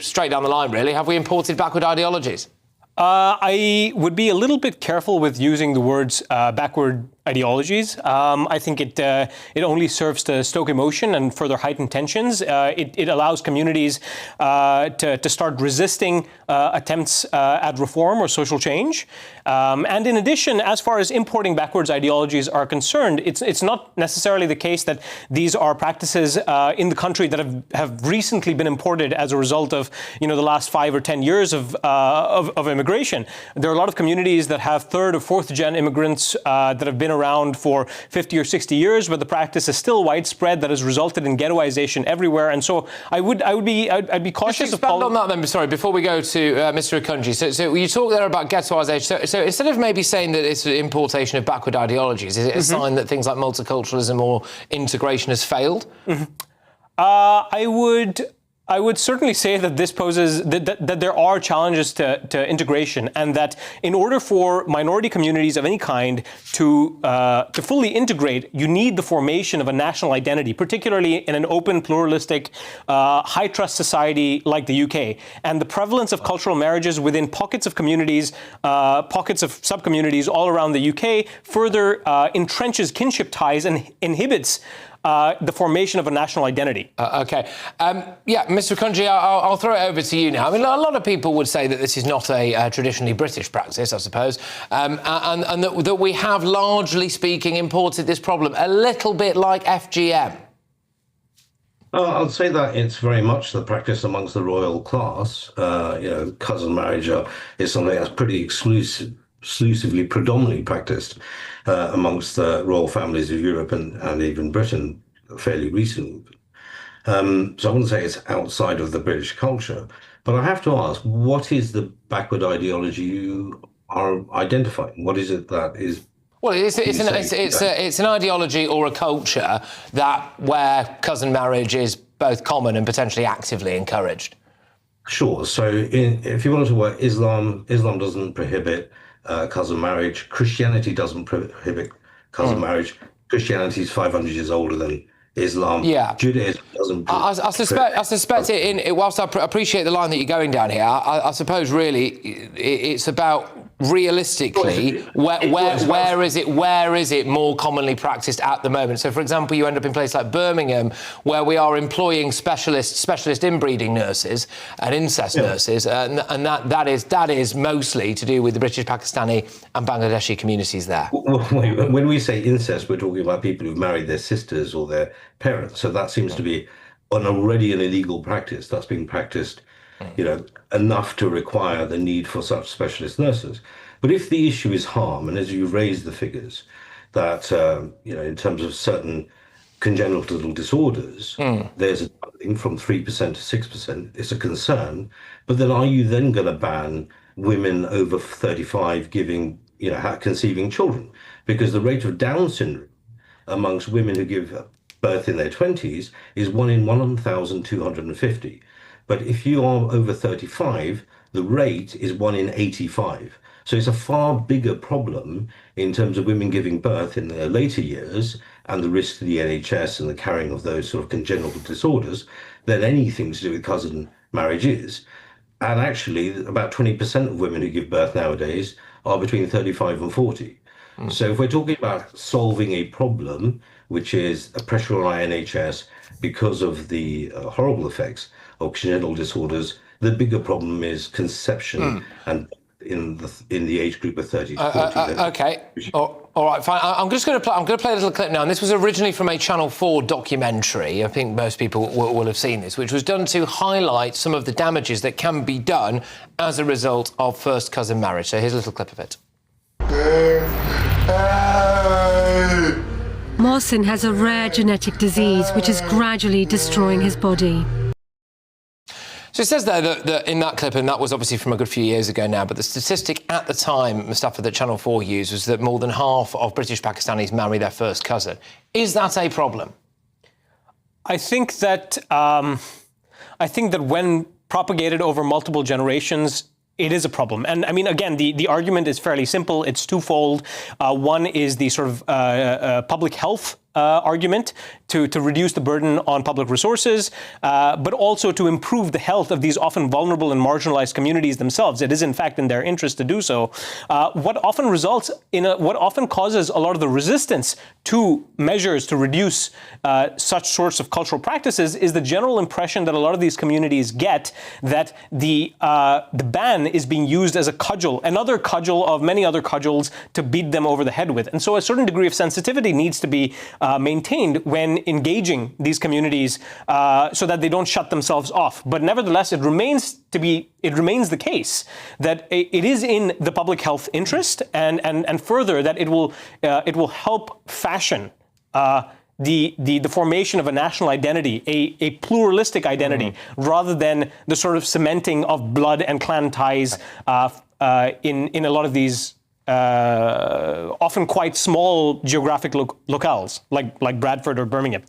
Straight down the line, really. Have we imported backward ideologies? I would be a little bit careful with using the words backward ideologies. I think it only serves to stoke emotion and further heighten tensions. It allows communities to start resisting attempts at reform or social change. And in addition, as far as importing backwards ideologies are concerned, it's not necessarily the case that these are practices in the country that have recently been imported as a result of the last 5 or 10 years of immigration. There are a lot of communities that have third or fourth gen immigrants that have been around for 50 or 60 years, but the practice is still widespread that has resulted in ghettoization everywhere. And so I'd be cautious of on that then. Sorry, before we go to Mr. Akunjee. So you talk there about ghettoization. So instead of maybe saying that it's an importation of backward ideologies, is it a sign that things like multiculturalism or integration has failed? I would certainly say that this poses that there are challenges to integration, and that in order for minority communities of any kind to fully integrate, you need the formation of a national identity, particularly in an open, pluralistic, high trust society like the UK. And the prevalence of cultural marriages within pockets of communities, pockets of sub-communities all around the UK, further entrenches kinship ties and inhibits the formation of a national identity. OK. Mr. Akunjee, I'll throw it over to you now. I mean, a lot of people would say that this is not a traditionally British practice, I suppose, and that we have, largely speaking, imported this problem a little bit like FGM. I'd say that it's very much the practice amongst the royal class. Cousin marriage is something that's pretty exclusively, predominantly practiced amongst the royal families of Europe and even Britain fairly recently. So I wouldn't say it's outside of the British culture, but I have to ask, what is the backward ideology you are identifying? What is it that is? Well, it's an ideology or a culture where cousin marriage is both common and potentially actively encouraged. Sure. So if you want to talk about Islam doesn't prohibit cousin marriage. Christianity doesn't prohibit cousin marriage. Christianity is 500 years older than Islam. Yeah. Judaism doesn't. I suspect whilst I appreciate the line that you're going down here, I suppose really it's about realistically where is it more commonly practiced at the moment. So, for example, you end up in places like Birmingham, where we are employing specialist inbreeding nurses and incest nurses, and that is mostly to do with the British, Pakistani, and Bangladeshi communities there. When we say incest, we're talking about people who've married their sisters or their parents. So that seems to be already an illegal practice that's being practiced, enough to require the need for such specialist nurses. But if the issue is harm, and as you've raised the figures, that, in terms of certain congenital disorders, there's a doubling from 3% to 6%. It's a concern. But then are you then going to ban women over 35 conceiving children? Because the rate of Down syndrome amongst women who give birth in their 20s is 1 in 1,250. But if you are over 35, the rate is 1 in 85. So it's a far bigger problem in terms of women giving birth in their later years and the risk to the NHS and the carrying of those sort of congenital disorders than anything to do with cousin marriage is. And actually, about 20% of women who give birth nowadays are between 35 and 40. So if we're talking about solving a problem, which is a pressure on our NHS because of the horrible effects of congenital disorders, the bigger problem is conception and in the age group of 30 to 40. Okay. All right, fine. I'm going to play a little clip now, and this was originally from a Channel 4 documentary. I think most people will have seen this, which was done to highlight some of the damages that can be done as a result of first cousin marriage. So here's a little clip of it. Mohsin has a rare genetic disease which is gradually destroying his body. So it says there that in that clip, and that was obviously from a good few years ago now, but the statistic at the time, Mustafa, that Channel 4 used was that more than half of British Pakistanis marry their first cousin. Is that a problem? I think that when propagated over multiple generations, it is a problem. And I mean, again, the argument is fairly simple. It's twofold. One is the sort of public health argument to reduce the burden on public resources, but also to improve the health of these often vulnerable and marginalized communities themselves. It is, in fact, in their interest to do so. What often causes a lot of the resistance to measures to reduce such sorts of cultural practices is the general impression that a lot of these communities get that the ban is being used as a cudgel, another cudgel of many other cudgels to beat them over the head with. And so a certain degree of sensitivity needs to be maintained when engaging these communities so that they don't shut themselves off. But nevertheless, it remains the case that it is in the public health interest, and further that it will help fashion the formation of a national identity, a pluralistic identity, rather than the sort of cementing of blood and clan ties in a lot of these often quite small geographic locales, like Bradford or Birmingham.